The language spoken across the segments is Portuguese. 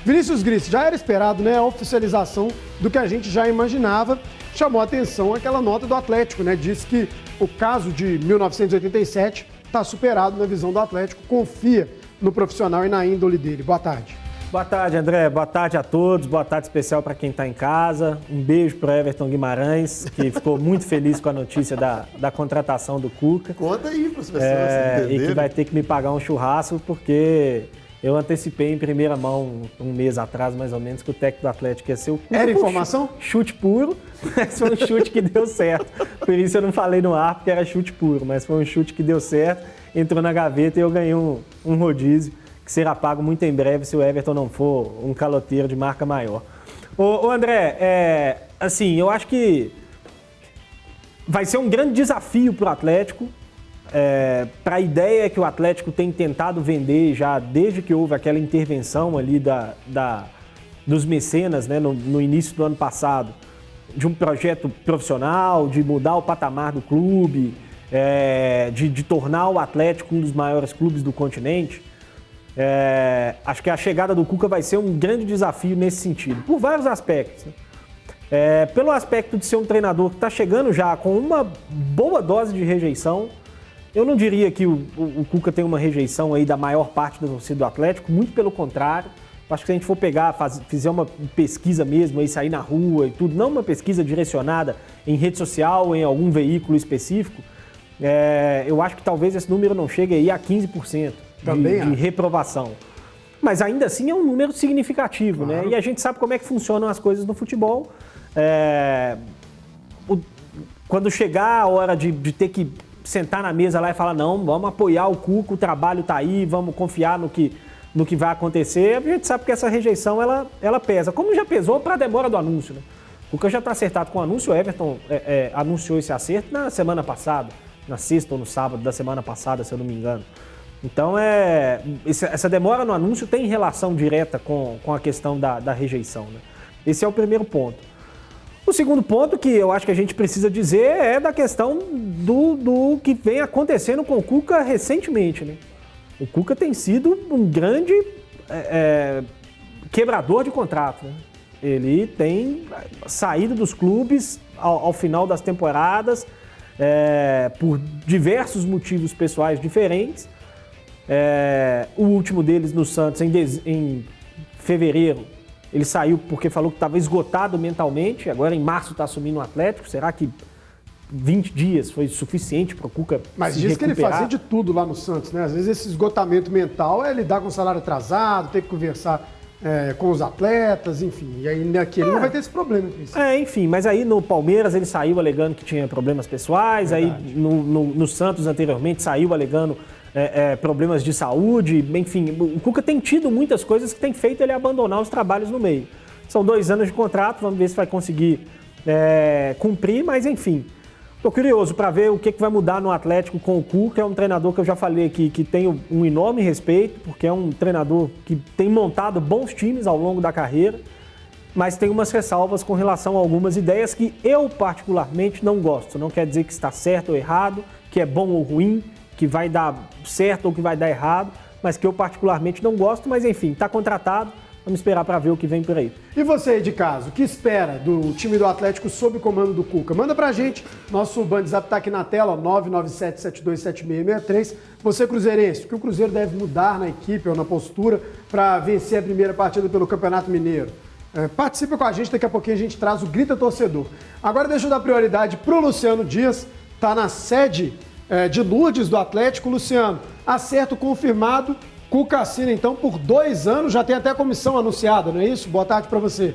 Vinícius Gris, já era esperado, né, a oficialização do que a gente já imaginava. Chamou a atenção aquela nota do Atlético, né? Diz que o caso de 1987 está superado na visão do Atlético, confia no profissional e na índole dele. Boa tarde. Boa tarde, André. Boa tarde a todos. Boa tarde especial para quem está em casa. Um beijo para o Everton Guimarães, que ficou muito feliz com a notícia da contratação do Cuca. Conta aí para as pessoas entenderem. E que vai ter que me pagar um churrasco, porque eu antecipei em primeira mão, um mês atrás, mais ou menos, que o técnico do Atlético ia ser o Cuca. Era informação? Chute puro, mas foi um chute que deu certo. Por isso eu não falei no ar, porque era chute puro, mas foi um chute que deu certo, entrou na gaveta e eu ganhei um rodízio, que será pago muito em breve se o Everton não for um caloteiro de marca maior. Ô André, assim, eu acho que vai ser um grande desafio para o Atlético, para a ideia que o Atlético tem tentado vender já desde que houve aquela intervenção ali dos mecenas, né, no início do ano passado, de um projeto profissional, de mudar o patamar do clube, de tornar o Atlético um dos maiores clubes do continente. Acho que a chegada do Cuca vai ser um grande desafio nesse sentido, por vários aspectos. Pelo aspecto de ser um treinador que está chegando já com uma boa dose de rejeição. Eu não diria que o Cuca tem uma rejeição aí da maior parte da torcida do Atlético, muito pelo contrário. Acho que se a gente for pegar, fizer uma pesquisa mesmo, aí sair na rua e tudo, não uma pesquisa direcionada em rede social, em algum veículo específico, eu acho que talvez esse número não chegue aí a 15%. De reprovação. Mas ainda assim é um número significativo, claro, né? E a gente sabe como é que funcionam as coisas no futebol. Quando chegar a hora de ter que sentar na mesa lá e falar, não, vamos apoiar o Cuca, o trabalho está aí, vamos confiar no que vai acontecer, a gente sabe que essa rejeição ela pesa, como já pesou para a demora do anúncio, né? O Cuca já está acertado com o anúncio, o Everton anunciou esse acerto na semana passada, na sexta ou no sábado da semana passada, se eu não me engano. Então, essa demora no anúncio tem relação direta com a questão da rejeição, né? Esse é o primeiro ponto. O segundo ponto que eu acho que a gente precisa dizer é da questão do que vem acontecendo com o Cuca recentemente, né? O Cuca tem sido um grande quebrador de contrato, né? Ele tem saído dos clubes ao final das temporadas por diversos motivos pessoais diferentes. O último deles no Santos, em fevereiro, ele saiu porque falou que estava esgotado mentalmente. Agora em março está assumindo o Atlético. Será que 20 dias foi suficiente para o Cuca Mas se diz recuperar? que ele fazia de tudo lá no Santos, né? Às vezes esse esgotamento mental é lidar com o salário atrasado, ter que conversar com os atletas, enfim. E aí aqui ele não vai ter esse problema. Enfim, mas aí no Palmeiras ele saiu alegando que tinha problemas pessoais. Verdade. Aí no Santos anteriormente saiu alegando problemas de saúde. Enfim, o Cuca tem tido muitas coisas que tem feito ele abandonar os trabalhos no meio. São 2 anos de contrato, vamos ver se vai conseguir cumprir, mas enfim. Estou curioso para ver o que vai mudar no Atlético com o Cuca. É um treinador que eu já falei aqui que tem um enorme respeito, porque é um treinador que tem montado bons times ao longo da carreira, mas tem umas ressalvas com relação a algumas ideias que eu particularmente não gosto. Não quer dizer que está certo ou errado, que é bom ou ruim, que vai dar certo ou que vai dar errado, mas que eu particularmente não gosto, mas enfim, está contratado, vamos esperar para ver o que vem por aí. E você aí de casa, o que espera do time do Atlético sob o comando do Cuca? Manda pra gente, nosso WhatsApp tá aqui na tela, 997727663. Você cruzeirense, o que o Cruzeiro deve mudar na equipe ou na postura para vencer a primeira partida pelo Campeonato Mineiro? Participa com a gente, daqui a pouquinho a gente traz o Grita Torcedor. Agora deixa eu dar prioridade pro Luciano Dias, tá na sede de Lourdes do Atlético. Luciano, acerto confirmado, Cuca assina então por 2 anos, já tem até a comissão anunciada, não é isso? Boa tarde para você.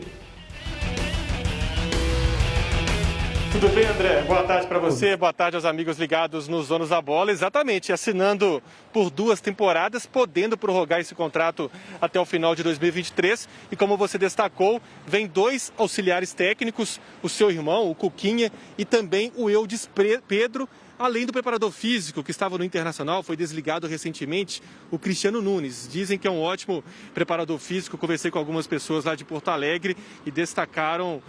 Tudo bem, André? Boa tarde para você, boa tarde aos amigos ligados nos Donos da Bola. Exatamente, assinando por 2 temporadas, podendo prorrogar esse contrato até o final de 2023. E como você destacou, vem 2 auxiliares técnicos, o seu irmão, o Cuquinha, e também o Eudes Pedro, Além do preparador físico que estava no Internacional, foi desligado recentemente o Cristiano Nunes. Dizem que é um ótimo preparador físico. Conversei com algumas pessoas lá de Porto Alegre e destacaram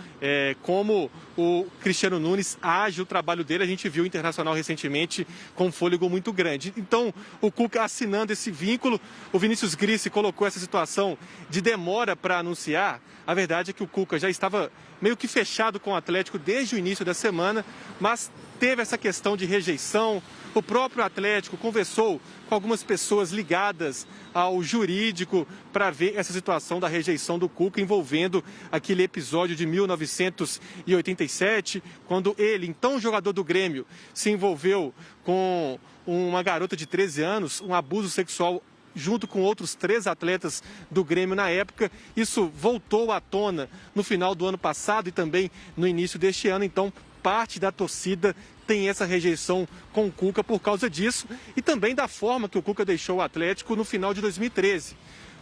como o Cristiano Nunes age o trabalho dele. A gente viu o Internacional recentemente com um fôlego muito grande. Então, o Cuca assinando esse vínculo, o Vinícius Grissi colocou essa situação de demora para anunciar. A verdade é que o Cuca já estava meio que fechado com o Atlético desde o início da semana, mas teve essa questão de rejeição. O próprio Atlético conversou com algumas pessoas ligadas ao jurídico para ver essa situação da rejeição do Cuca envolvendo aquele episódio de 1987, quando ele, então jogador do Grêmio, se envolveu com uma garota de 13 anos, um abuso sexual junto com outros 3 atletas do Grêmio na época. Isso voltou à tona no final do ano passado e também no início deste ano. Então, parte da torcida tem essa rejeição com o Cuca por causa disso e também da forma que o Cuca deixou o Atlético no final de 2013.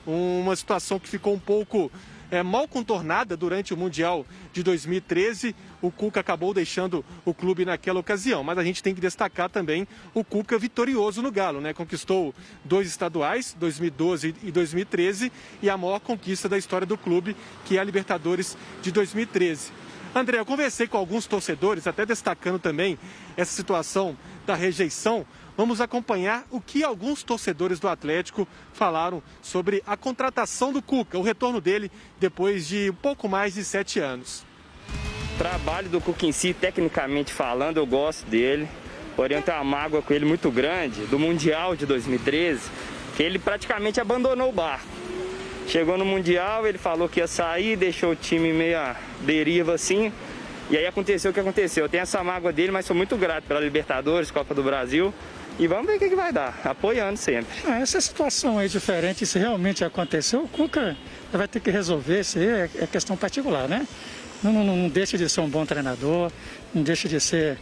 Uma situação que ficou um pouco mal contornada durante o Mundial de 2013. O Cuca acabou deixando o clube naquela ocasião, mas a gente tem que destacar também o Cuca vitorioso no Galo, né? Conquistou 2 estaduais, 2012 e 2013, e a maior conquista da história do clube, que é a Libertadores de 2013. André, eu conversei com alguns torcedores, até destacando também essa situação da rejeição. Vamos acompanhar o que alguns torcedores do Atlético falaram sobre a contratação do Cuca, o retorno dele depois de um pouco mais de 7 anos. O trabalho do Cuca em si, tecnicamente falando, eu gosto dele. Porém, eu tenho uma mágoa com ele muito grande, do Mundial de 2013, que ele praticamente abandonou o barco. Chegou no Mundial, ele falou que ia sair, deixou o time meio à deriva assim. E aí aconteceu o que aconteceu. Eu tenho essa mágoa dele, mas sou muito grato pela Libertadores, Copa do Brasil. E vamos ver o que vai dar, apoiando sempre. Essa situação aí diferente, se realmente aconteceu, o Cuca vai ter que resolver, isso aí é questão particular, né? Não deixa de ser um bom treinador, não deixa de ser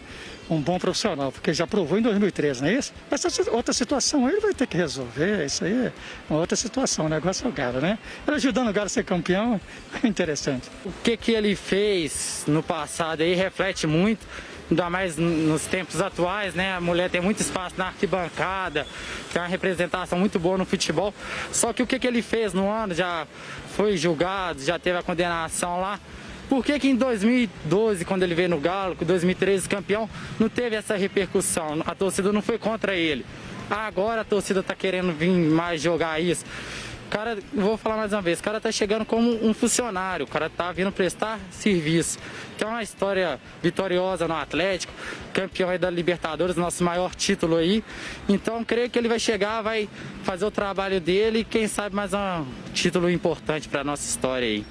um bom profissional, porque já provou em 2013, não é isso? Essa outra situação aí ele vai ter que resolver, isso aí é uma outra situação, o negócio é o Galo, né? Ele ajudando o Galo a ser campeão, é interessante. O que ele fez no passado aí reflete muito, ainda mais nos tempos atuais, né? A mulher tem muito espaço na arquibancada, tem uma representação muito boa no futebol, só que o que ele fez no ano já foi julgado, já teve a condenação lá. Por que em 2012, quando ele veio no Galo, com 2013 campeão, não teve essa repercussão? A torcida não foi contra ele. Agora a torcida está querendo vir mais jogar isso. Cara, vou falar mais uma vez, o cara tá chegando como um funcionário, o cara tá vindo prestar serviço. Tem uma história vitoriosa no Atlético, campeão aí da Libertadores, nosso maior título aí. Então, creio que ele vai chegar, vai fazer o trabalho dele e quem sabe mais um título importante para nossa história aí.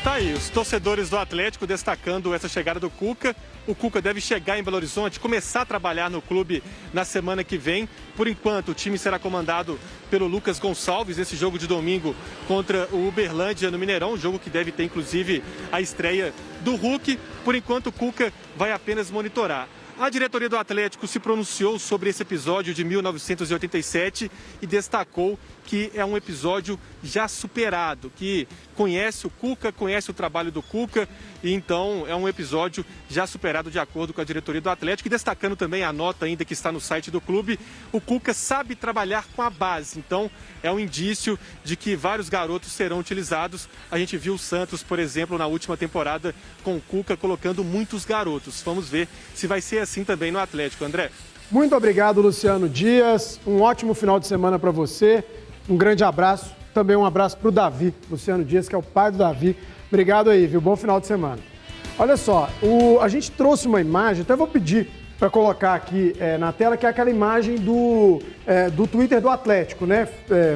Tá aí, os torcedores do Atlético destacando essa chegada do Cuca. O Cuca deve chegar em Belo Horizonte, começar a trabalhar no clube na semana que vem. Por enquanto, o time será comandado pelo Lucas Gonçalves, nesse jogo de domingo contra o Uberlândia no Mineirão, jogo que deve ter, inclusive, a estreia do Hulk. Por enquanto, o Cuca vai apenas monitorar. A diretoria do Atlético se pronunciou sobre esse episódio de 1987 e destacou que é um episódio já superado, que conhece o Cuca, conhece o trabalho do Cuca, e então é um episódio já superado de acordo com a diretoria do Atlético. E destacando também a nota ainda que está no site do clube, o Cuca sabe trabalhar com a base, então é um indício de que vários garotos serão utilizados. A gente viu o Santos, por exemplo, na última temporada com o Cuca colocando muitos garotos. Vamos ver se vai ser assim também no Atlético, André. Muito obrigado, Luciano Dias. Um ótimo final de semana para você. Um grande abraço. Também um abraço para o Davi, Luciano Dias, que é o pai do Davi. Obrigado aí, viu? Bom final de semana. Olha só, a gente trouxe uma imagem, até vou pedir para colocar aqui na tela, que é aquela imagem do Twitter do Atlético, né?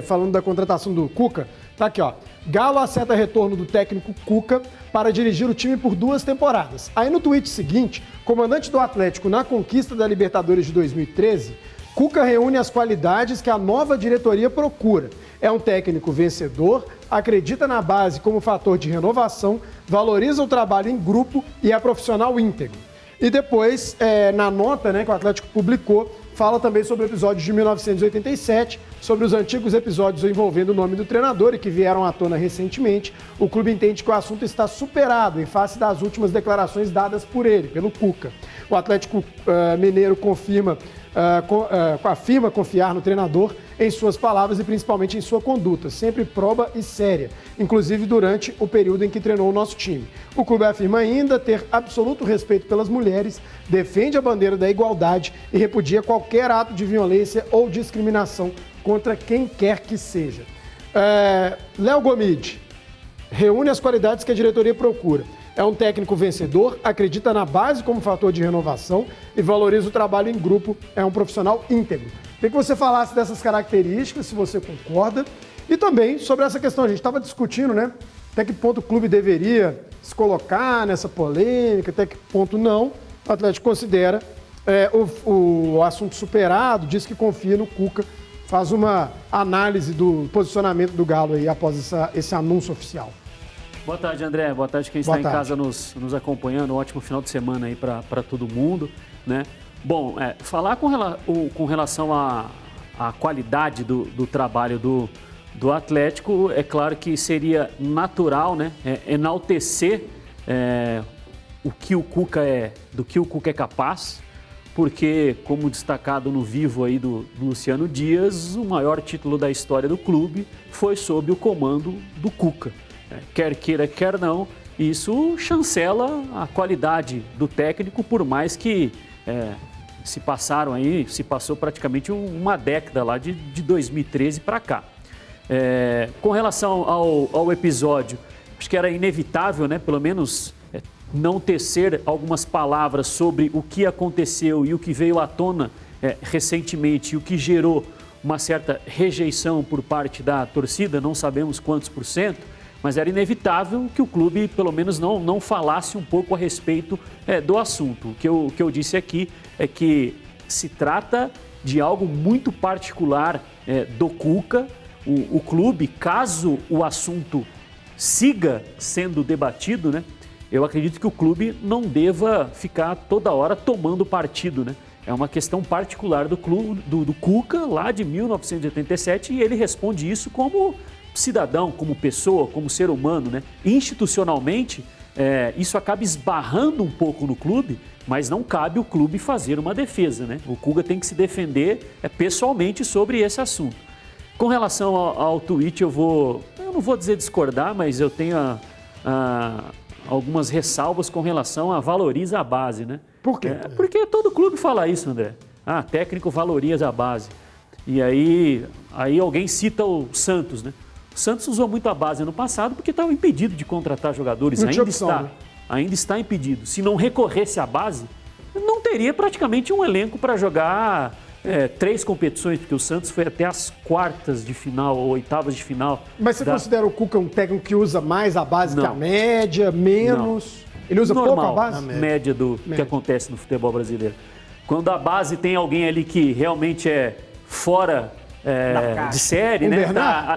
Falando da contratação do Cuca. Tá aqui, ó. Galo acerta retorno do técnico Cuca para dirigir o time por 2 temporadas. Aí no tweet seguinte, comandante do Atlético na conquista da Libertadores de 2013, Cuca reúne as qualidades que a nova diretoria procura. É um técnico vencedor, acredita na base como fator de renovação, valoriza o trabalho em grupo e é profissional íntegro. E depois, na nota, né, que o Atlético publicou, fala também sobre episódios de 1987, sobre os antigos episódios envolvendo o nome do treinador e que vieram à tona recentemente. O clube entende que o assunto está superado em face das últimas declarações dadas por ele, pelo Cuca. O Atlético Mineiro afirma confiar no treinador em suas palavras e principalmente em sua conduta, sempre proba e séria, inclusive durante o período em que treinou o nosso time. O clube afirma ainda ter absoluto respeito pelas mulheres, defende a bandeira da igualdade e repudia qualquer ato de violência ou discriminação contra quem quer que seja. Léo Gomide reúne as qualidades que a diretoria procura. É um técnico vencedor, acredita na base como fator de renovação e valoriza o trabalho em grupo, é um profissional íntegro. Queria que você falasse dessas características, se você concorda, e também sobre essa questão. A gente estava discutindo, né? Até que ponto o clube deveria se colocar nessa polêmica, até que ponto não. O Atlético considera o assunto superado, diz que confia no Cuca, faz uma análise do posicionamento do Galo aí após esse anúncio oficial. Boa tarde, André. Boa tarde quem está em casa nos acompanhando. Um ótimo final de semana aí para todo mundo, né? Bom, falar com relação à qualidade do trabalho do Atlético, é claro que seria natural, né, enaltecer do que o Cuca é capaz, porque, como destacado no vivo aí do Luciano Dias, o maior título da história do clube foi sob o comando do Cuca. Quer queira, quer não, isso chancela a qualidade do técnico, por mais que se passou praticamente uma década lá de 2013 para cá. Com relação ao episódio, acho que era inevitável, né, pelo menos não tecer algumas palavras sobre o que aconteceu e o que veio à tona recentemente, e o que gerou uma certa rejeição por parte da torcida, não sabemos quantos %, mas era inevitável que o clube, pelo menos, não falasse um pouco a respeito do assunto. O que eu disse aqui é que se trata de algo muito particular do Cuca. O clube, caso o assunto siga sendo debatido, né, eu acredito que o clube não deva ficar toda hora tomando partido, né? É uma questão particular do clube, do Cuca, lá de 1987, e ele responde isso como cidadão, como pessoa, como ser humano, né? Institucionalmente, isso acaba esbarrando um pouco no clube, mas não cabe o clube fazer uma defesa, né? O Cuca tem que se defender pessoalmente sobre esse assunto. Com relação ao tweet, eu não vou dizer discordar, mas eu tenho algumas ressalvas com relação a valoriza a base, né? Por quê? Porque todo clube fala isso, André. Técnico valoriza a base. E aí alguém cita o Santos, né? O Santos usou muito a base no passado porque estava impedido de contratar jogadores. Ainda está impedido. Se não recorresse à base, não teria praticamente um elenco para jogar 3 competições, porque o Santos foi até as quartas de final ou oitavas de final. Mas você considera o Cuca um técnico que usa mais a base que a média, menos? Não. Ele usa pouco a base? Média que acontece no futebol brasileiro. Quando a base tem alguém ali que realmente é fora de série, né?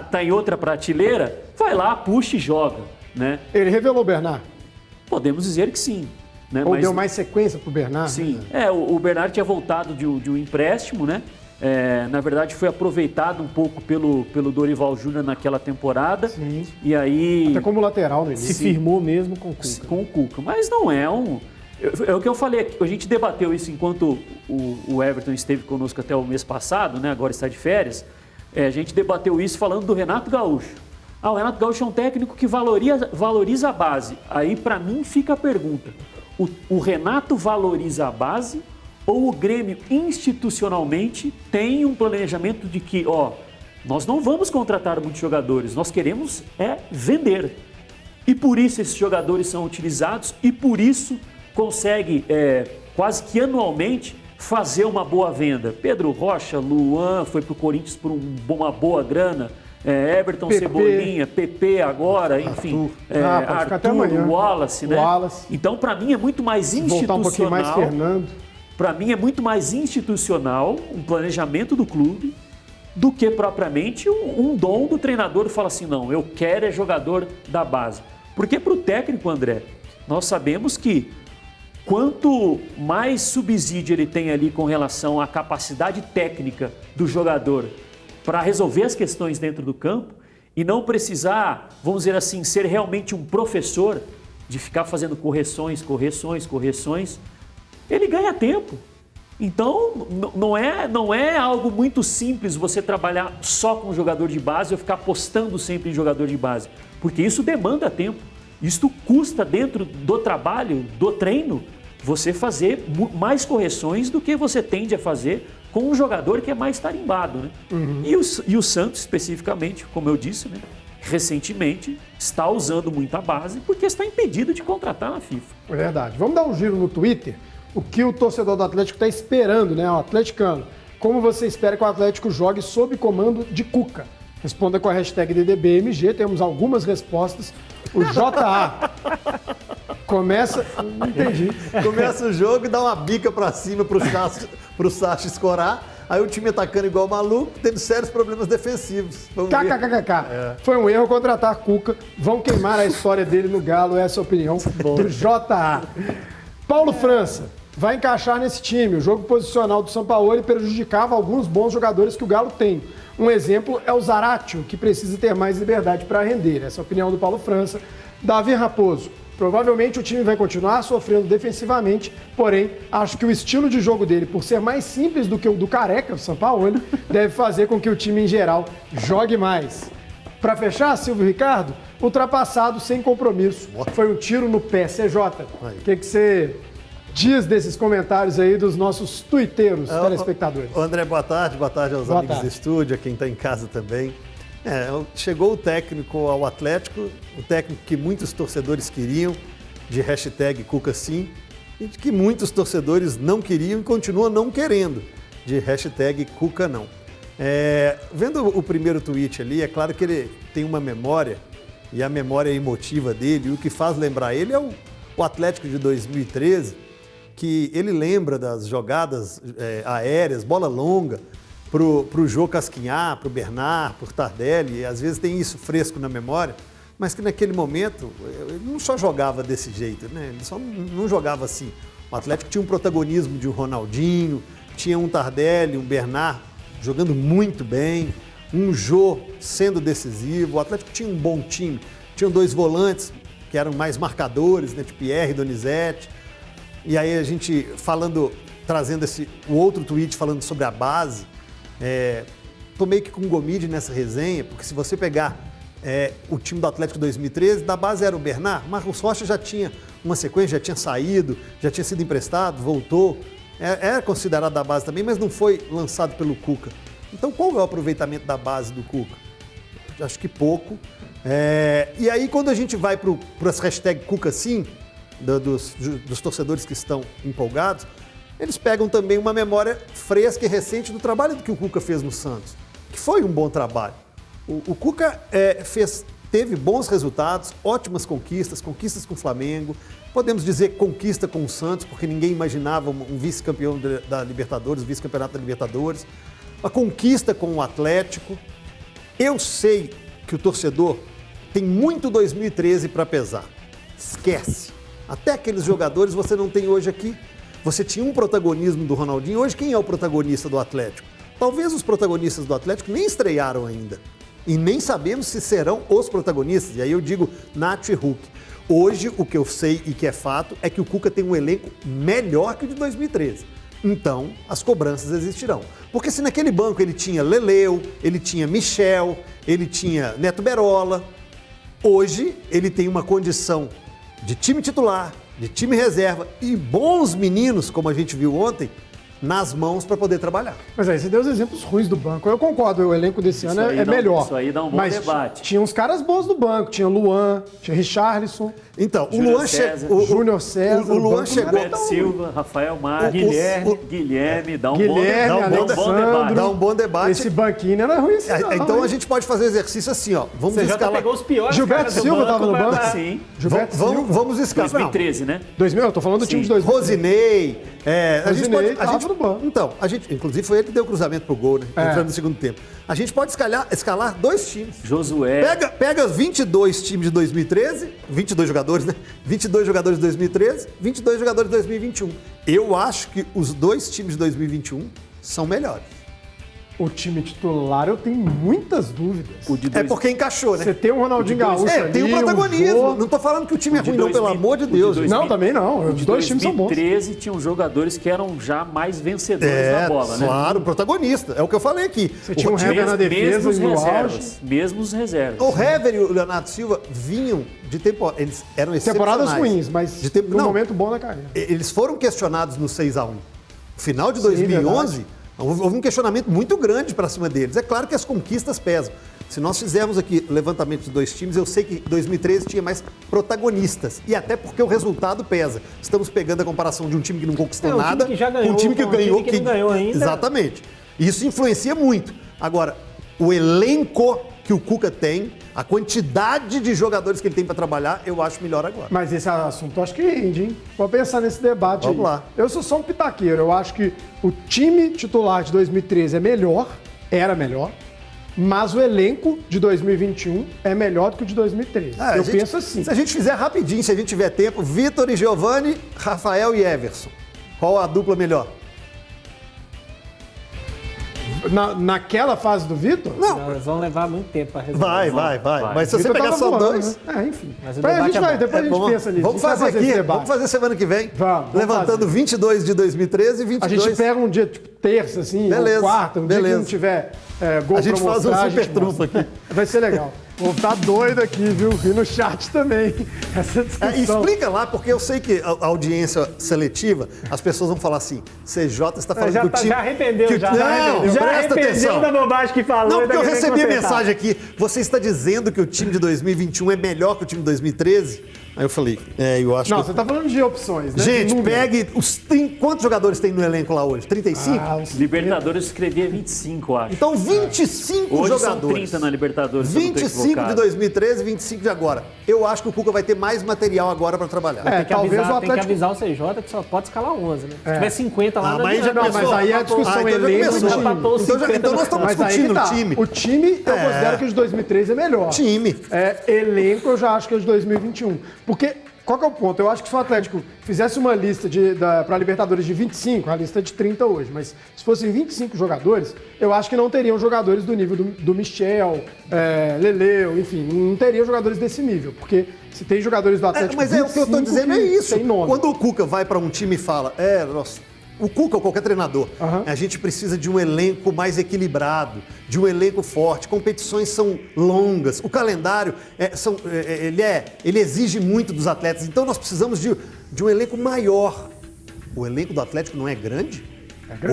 Tá em outra prateleira, vai lá, puxa e joga, né? Ele revelou o Bernard? Podemos dizer que sim. Né? Ou deu mais sequência para o Bernard? Sim. O Bernard tinha voltado de um empréstimo, né? Na verdade, foi aproveitado um pouco pelo Dorival Júnior naquela temporada. Sim. E aí... Até como lateral no início. Se firmou mesmo com o Cuca. Com o Cuca. Mas não é um... É o que eu falei aqui. A gente debateu isso enquanto o Everton esteve conosco até o mês passado, né? Agora está de férias. A gente debateu isso falando do Renato Gaúcho. O Renato Gaúcho é um técnico que valoriza a base. Aí, para mim, fica a pergunta. O Renato valoriza a base ou o Grêmio institucionalmente tem um planejamento de que, nós não vamos contratar muitos jogadores, nós queremos vender. E por isso esses jogadores são utilizados e por isso consegue quase que anualmente fazer uma boa venda. Pedro Rocha, Luan foi para o Corinthians por uma boa grana. Everton, Cebolinha, PP agora, enfim, Arthur, Wallace, né? Então, para mim, é muito mais institucional. Voltar um pouquinho mais, Fernando. Para mim, é muito mais institucional um planejamento do clube do que propriamente um dom do treinador que fala assim, não, eu quero jogador da base. Porque para o técnico, André, nós sabemos que quanto mais subsídio ele tem ali com relação à capacidade técnica do jogador para resolver as questões dentro do campo e não precisar, vamos dizer assim, ser realmente um professor de ficar fazendo correções, ele ganha tempo. Então, não é algo muito simples você trabalhar só com jogador de base ou ficar apostando sempre em jogador de base, porque isso demanda tempo. Isso custa dentro do trabalho, do treino, você fazer mais correções do que você tende a fazer com um jogador que é mais tarimbado, né? Uhum. E o Santos, especificamente, como eu disse, né, recentemente, está usando muito a base porque está impedido de contratar na FIFA. É verdade. Vamos dar um giro no Twitter? O que o torcedor do Atlético está esperando, né? O atleticano. Como você espera que o Atlético jogue sob comando de Cuca? Responda com a hashtag DDBMG, temos algumas respostas. O JA começa... Não entendi. Começa o jogo e dá uma bica pra cima pro Sacha escorar. Aí o time atacando igual maluco, tendo sérios problemas defensivos. KKKK. Foi um erro contratar Cuca. Vão queimar a história dele no Galo. Essa é a opinião do JA. Paulo França vai encaixar nesse time. O jogo posicional do Sampaoli prejudicava alguns bons jogadores que o Galo tem. Um exemplo é o Zaratio, que precisa ter mais liberdade para render. Essa é a opinião do Paulo França. Davi Raposo. Provavelmente o time vai continuar sofrendo defensivamente, porém, acho que o estilo de jogo dele, por ser mais simples do que o do Careca, o Sampaoli, deve fazer com que o time, em geral, jogue mais. Para fechar, Silvio Ricardo, ultrapassado sem compromisso. Foi um tiro no pé. CJ, o que você diz desses comentários aí dos nossos tuiteiros, telespectadores? André, boa tarde aos amigos do estúdio, a quem está em casa também. Chegou o técnico ao Atlético, o técnico que muitos torcedores queriam, de hashtag Cuca sim, e que muitos torcedores não queriam e continuam não querendo, de hashtag Cuca não. Vendo o primeiro tweet ali, é claro que ele tem uma memória, e a memória emotiva dele, e o que faz lembrar ele é o Atlético de 2013, que ele lembra das jogadas aéreas, bola longa, pro Jô Casquinhar, pro Bernard, pro Tardelli, e às vezes tem isso fresco na memória, mas que naquele momento ele não só jogava desse jeito, né? Ele só não jogava assim. O Atlético tinha um protagonismo de um Ronaldinho, tinha um Tardelli, um Bernard jogando muito bem, um Jô sendo decisivo, o Atlético tinha um bom time, tinham dois volantes que eram mais marcadores, né? Tipo Pierre e Donizete, e aí a gente trazendo o outro tweet falando sobre a base, tô meio que com o Gomide nessa resenha, porque se você pegar o time do Atlético 2013, da base era o Bernard, Marcos Rocha já tinha uma sequência, já tinha saído, já tinha sido emprestado, voltou, era considerado da base também, mas não foi lançado pelo Cuca. Então qual é o aproveitamento da base do Cuca? Acho que pouco. E aí quando a gente vai para as hashtag Cuca sim, dos torcedores que estão empolgados, eles pegam também uma memória fresca e recente do trabalho que o Cuca fez no Santos, que foi um bom trabalho. O Cuca teve bons resultados, ótimas conquistas com o Flamengo, podemos dizer conquista com o Santos, porque ninguém imaginava um vice-campeão da Libertadores, vice-campeonato da Libertadores, a conquista com o Atlético. Eu sei que o torcedor tem muito 2013 para pesar, esquece. Até aqueles jogadores você não tem hoje aqui. Você tinha um protagonismo do Ronaldinho. Hoje, quem é o protagonista do Atlético? Talvez os protagonistas do Atlético nem estrearam ainda. E nem sabemos se serão os protagonistas. E aí eu digo Nacho e Hulk. Hoje, o que eu sei e que é fato é que o Cuca tem um elenco melhor que o de 2013. Então, as cobranças existirão. Porque se naquele banco ele tinha Leleu, ele tinha Michel, ele tinha Neto Berola, hoje ele tem uma condição de time titular, de time reserva e bons meninos, como a gente viu ontem, nas mãos para poder trabalhar. Mas aí você deu os exemplos ruins do banco. Eu concordo, o elenco desse ano é melhor. Isso aí dá um bom debate. Tinha uns caras bons do banco, tinha Luan, tinha Richarlison. Então, o Luan chegou. Júnior César. O Luan chegou. Roberto Silva, Rafael Mar, Guilherme, dá um bom debate. Esse banquinho não era ruim assim, não. Então a gente pode fazer exercício assim, ó. Vamos Você escalar. já pegou os piores. Gilberto Silva estava no banco? Sim. Vamos escalar. 2013, né? 2000, eu tô falando do time de 2000. Rosinei. A gente no banco. Então, inclusive foi ele que deu o cruzamento pro gol, né? Entrando no segundo tempo. A gente pode escalar 2 times. Josué. Pega 22 times de 2013, 22 jogadores, né? 22 jogadores de 2013, 22 jogadores de 2021. Eu acho que os 2 times de 2021 são melhores. O time titular eu tenho muitas dúvidas. É porque encaixou, né? Você tem um Ronaldinho Gaúcho ali, tem um protagonismo. Não tô falando que o time é ruim, não, pelo amor de Deus. Não, também não. Os 2 times são bons. Em 2013 tinham jogadores que eram já mais vencedores da bola, né? Claro, protagonista. É o que eu falei aqui. Você tinha um Hever na defesa e no auge. Mesmo os reservas. O Hever e o Leonardo Silva vinham de temporada. Eles eram excepcionais. Temporadas ruins, mas num momento bom na carreira. Eles foram questionados no 6-1. No final de 2011... Houve um questionamento muito grande para cima deles. É claro que as conquistas pesam. Se nós fizermos aqui levantamento de 2 times, eu sei que 2013 tinha mais protagonistas. E até porque o resultado pesa. Estamos pegando a comparação de um time que não conquistou nada time que já ganhou, com um time que ganhou. Que não ganhou ainda. Exatamente. Isso influencia muito. Agora, o elenco que o Cuca tem, a quantidade de jogadores que ele tem para trabalhar, eu acho melhor agora. Mas esse assunto eu acho que rende, hein? Vou pensar nesse debate aí. Vamos lá. Eu sou só um pitaqueiro. Eu acho que o time titular de 2013 é melhor, era melhor, mas o elenco de 2021 é melhor do que o de 2013. Eu penso assim. Se a gente fizer rapidinho, se a gente tiver tempo, Vitor e Giovani, Rafael e Everson. Qual a dupla melhor? Naquela fase do Vitor? Não. Eles vão levar muito tempo para resolver. Vai. Mas se você pegar só 2... Né? Enfim. Mas o depois a debate gente vai, depois a gente pensa nisso. Vamos fazer aqui, vamos fazer semana que vem. Vamos levantando fazer. 22 de 2013 e 22... A gente pega um dia, tipo, terça, assim, ou quarta, um dia que não tiver gol a gente pra mostrar, faz um super trunfo aqui. Vai ser legal. Vou estar doido aqui, viu? E no chat também. Essa discussão. Explica lá, porque eu sei que a audiência seletiva, as pessoas vão falar assim, CJ está falando já que o time... Já arrependeu, já. Não, Já presta arrependeu atenção. da bobagem que falou. Não, porque eu recebi a consertar. mensagem aqui. Você está dizendo que o time de 2021 é melhor que o time de 2013? Aí eu falei, eu acho Não, que... você está falando de opções, né? Gente, pegue os... Quantos jogadores tem no elenco lá hoje? 35? Libertadores escrevia 25, acho. Então 25 Hoje jogadores. são 30 na Libertadores. 25 de 2013 e 25 de agora. Eu acho que o Cuca vai ter mais material agora para trabalhar. Talvez o Tem que Atlético... avisar o CJ que só pode escalar 11, né? Se tiver 50 lá, mas já Não, mas aí a discussão então já elenco começou. do time. Então nós estamos Mas aí discutindo que o tá. time. O time, eu considero que o de 2013 é melhor. Time. Elenco, eu já acho que é o de 2021. Porque, qual que é o ponto? Eu acho que se o Atlético fizesse uma lista para Libertadores de 25, a lista é de 30 hoje, mas se fossem 25 jogadores, eu acho que não teriam jogadores do nível do Michel, Leleu, enfim, não teriam jogadores desse nível. Porque se tem jogadores do Atlético Mas o que eu estou dizendo é isso. Tem nome. Quando o Cuca vai para um time e fala, o Cuca ou qualquer treinador, a gente precisa de um elenco mais equilibrado, de um elenco forte, competições são longas, o calendário ele exige muito dos atletas, então nós precisamos de um elenco maior. O elenco do Atlético não é grande?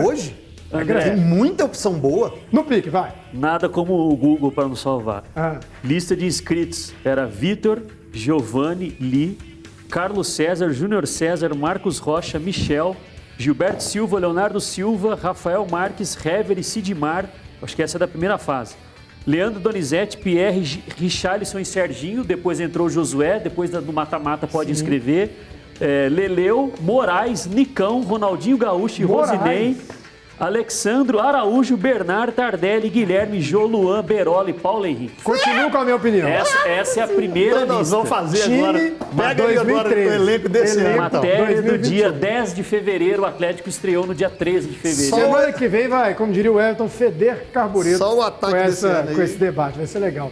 Hoje? André, Tem muita opção boa. No pique, vai. nada como o Google para nos salvar. Lista de inscritos era Vitor, Giovani, Li, Carlos César, Júnior César, Marcos Rocha, Michel, Gilberto Silva, Leonardo Silva, Rafael Marques, Hever e Sidmar. Acho que essa é da primeira fase. Leandro Donizete, Pierre, Richarlison e Serginho. Depois entrou o Josué. Depois do mata-mata pode inscrever. Leleu, Moraes, Nicão, Ronaldinho Gaúcho e Rosinei. Alexandro, Araújo, Bernard, Tardelli, Guilherme, Joluan, Beroli, Paulo Henrique. Continuo com a minha opinião. Essa é a primeira lista. Nós vamos fazer Time agora. Pega aí agora o elenco desse ano. Matéria do 2021. dia 10 de fevereiro, o Atlético estreou no dia 13 de fevereiro. Semana que vem vai, como diria o Everton, feder carbureto Só o ataque desse ano aí. com esse debate. Vai ser legal.